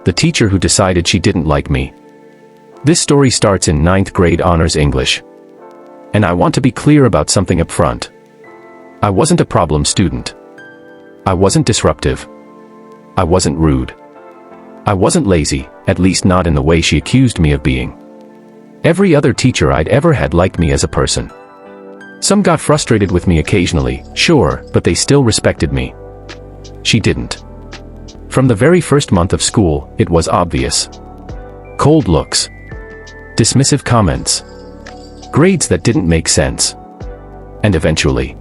the teacher who decided she didn't like me. This story starts in 9th grade honors English. And I want to be clear about something up front. I wasn't a problem student. I wasn't disruptive. I wasn't rude. I wasn't lazy, at least not in the way she accused me of being. Every other teacher I'd ever had liked me as a person. Some got frustrated with me occasionally, sure, but they still respected me. She didn't. From the very first month of school, it was obvious. Cold looks. Dismissive comments. Grades that didn't make sense. And eventually,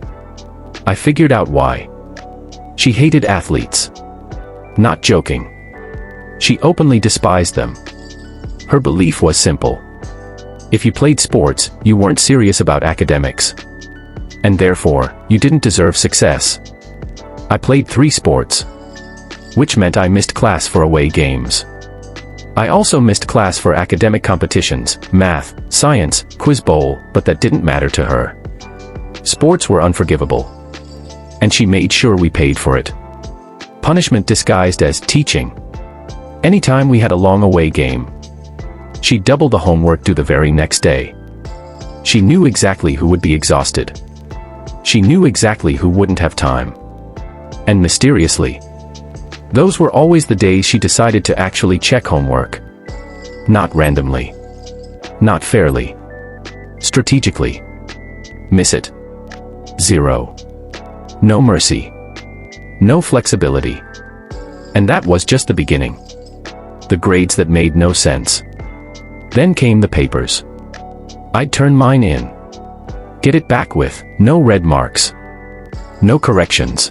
I figured out why. She hated athletes. Not joking. She openly despised them. Her belief was simple. If you played sports, you weren't serious about academics. And therefore, you didn't deserve success. I played 3 sports. Which meant I missed class for away games. I also missed class for academic competitions, math, science, quiz bowl, but that didn't matter to her. Sports were unforgivable. And she made sure we paid for it. Punishment disguised as teaching. Anytime we had a long away game, she'd double the homework due the very next day. She knew exactly who would be exhausted. She knew exactly who wouldn't have time. And mysteriously, those were always the days she decided to actually check homework. Not randomly. Not fairly. Strategically. Miss it. 0. No mercy. No flexibility. And that was just the beginning. The grades that made no sense. Then came the papers. I'd turn mine in. Get it back with no red marks. No corrections.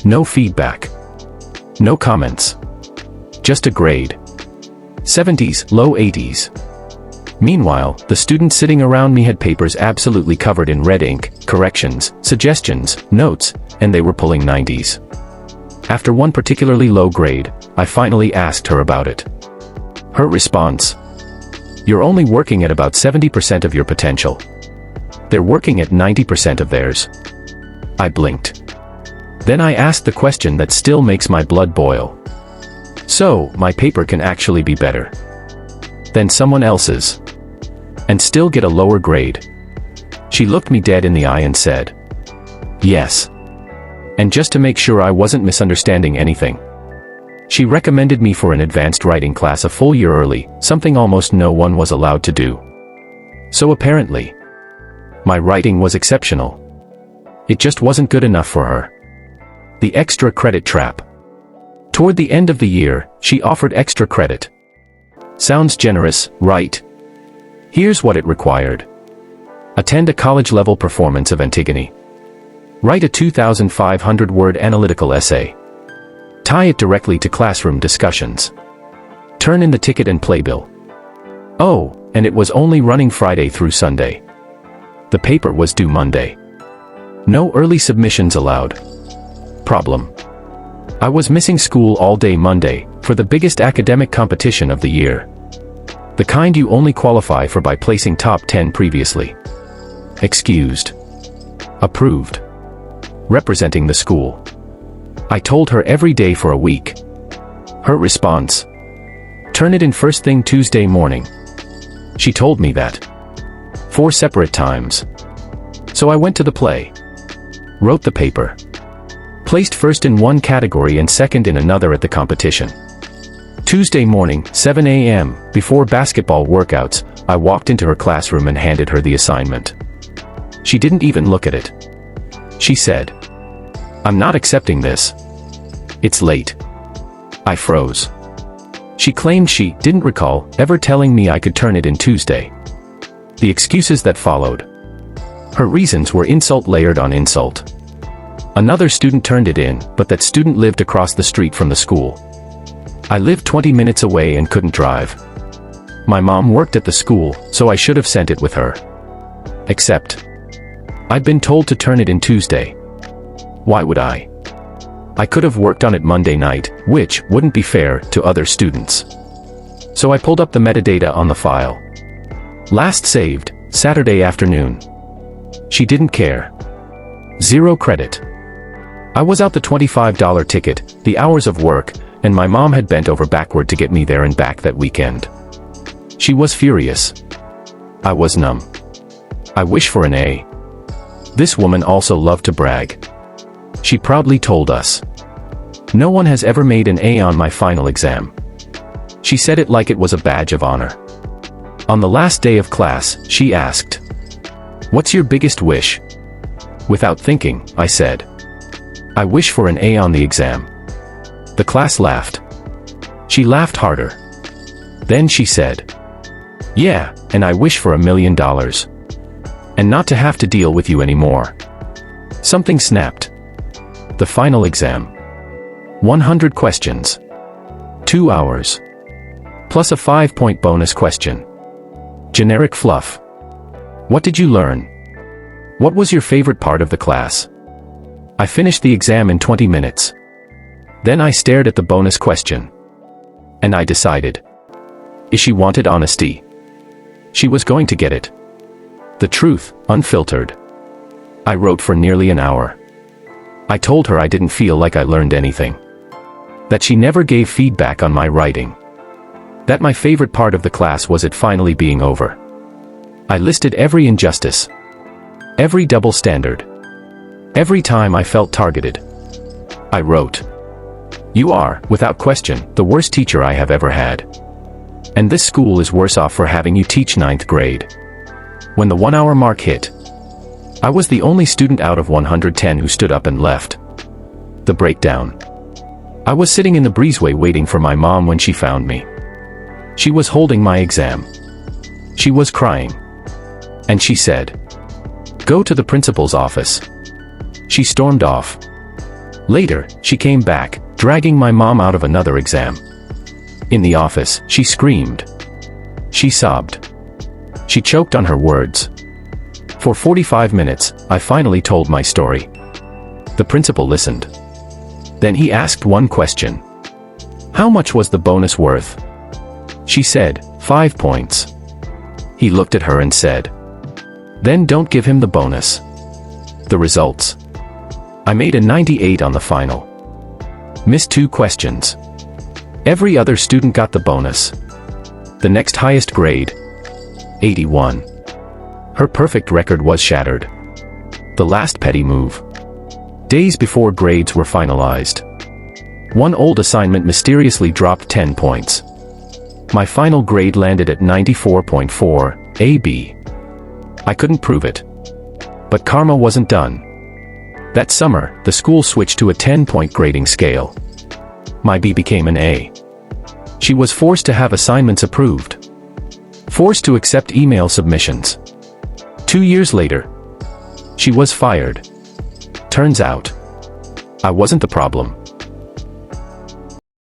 No feedback. No comments. Just a grade. 70s, low 80s. Meanwhile, the students sitting around me had papers absolutely covered in red ink, corrections, suggestions, notes, and they were pulling 90s. After one particularly low grade, I finally asked her about it. Her response: "You're only working at about 70% of your potential. They're working at 90% of theirs." I blinked. Then I asked the question that still makes my blood boil. "So, my paper can actually be better than someone else's, and still get a lower grade?" She looked me dead in the eye and said, "Yes." And just to make sure I wasn't misunderstanding anything, she recommended me for an advanced writing class a full year early, something almost no one was allowed to do. So apparently, my writing was exceptional. It just wasn't good enough for her. The extra credit trap. Toward the end of the year, she offered extra credit. Sounds generous, right? Here's what it required. Attend a college-level performance of Antigone. Write a 2,500-word analytical essay. Tie it directly to classroom discussions. Turn in the ticket and playbill. Oh, and it was only running Friday through Sunday. The paper was due Monday. No early submissions allowed. Problem: I was missing school all day Monday, for the biggest academic competition of the year. The kind you only qualify for by placing top 10 previously. Excused. Approved. Representing the school. I told her every day for a week. Her response: "Turn it in first thing Tuesday morning." She told me that 4 separate times. So I went to the play. Wrote the paper. Placed first in one category and second in another at the competition. Tuesday morning, 7 a.m., before basketball workouts, I walked into her classroom and handed her the assignment. She didn't even look at it. She said, "I'm not accepting this. It's late." I froze. She claimed she didn't recall ever telling me I could turn it in Tuesday. The excuses that followed. Her reasons were insult layered on insult. Another student turned it in, but that student lived across the street from the school. I lived 20 minutes away and couldn't drive. My mom worked at the school, so I should have sent it with her. Except, I'd been told to turn it in Tuesday. Why would I? I could have worked on it Monday night, which wouldn't be fair to other students. So I pulled up the metadata on the file. Last saved, Saturday afternoon. She didn't care. 0 credit. I was out the $25 ticket, the hours of work, and my mom had bent over backward to get me there and back that weekend. She was furious. I was numb. I wish for an A. This woman also loved to brag. She proudly told us, "No one has ever made an A on my final exam." She said it like it was a badge of honor. On the last day of class, she asked, "What's your biggest wish?" Without thinking, I said, "I wish for an A on the exam." The class laughed. She laughed harder. Then she said, "Yeah, and I wish for $1 million. And not to have to deal with you anymore." Something snapped. The final exam. 100 questions. 2 hours. Plus a 5-point bonus question. Generic fluff. What did you learn? What was your favorite part of the class? I finished the exam in 20 minutes. Then I stared at the bonus question. And I decided. She wanted honesty. She was going to get it. The truth, unfiltered. I wrote for nearly an hour. I told her I didn't feel like I learned anything. That she never gave feedback on my writing. That my favorite part of the class was it finally being over. I listed every injustice. Every double standard. Every time I felt targeted. I wrote, "You are, without question, the worst teacher I have ever had. And this school is worse off for having you teach 9th grade. When the 1-hour mark hit, I was the only student out of 110 who stood up and left. The breakdown. I was sitting in the breezeway waiting for my mom when she found me. She was holding my exam. She was crying. And she said, 'Go to the principal's office.' She stormed off. Later, she came back, dragging my mom out of another exam. In the office, she screamed. She sobbed. She choked on her words. For 45 minutes, I finally told my story. The principal listened. Then he asked one question. How much was the bonus worth? She said, 5 points. He looked at her and said, then don't give him the bonus. The results. I made a 98 on the final. Missed 2 questions. Every other student got the bonus. The next highest grade, 81. Her perfect record was shattered. The last petty move. Days before grades were finalized. One old assignment mysteriously dropped 10 points. My final grade landed at 94.4, AB. I couldn't prove it. But karma wasn't done. That summer, the school switched to a 10-point grading scale. My B became an A. She was forced to have assignments approved. Forced to accept email submissions. 2 years later, she was fired. Turns out, I wasn't the problem.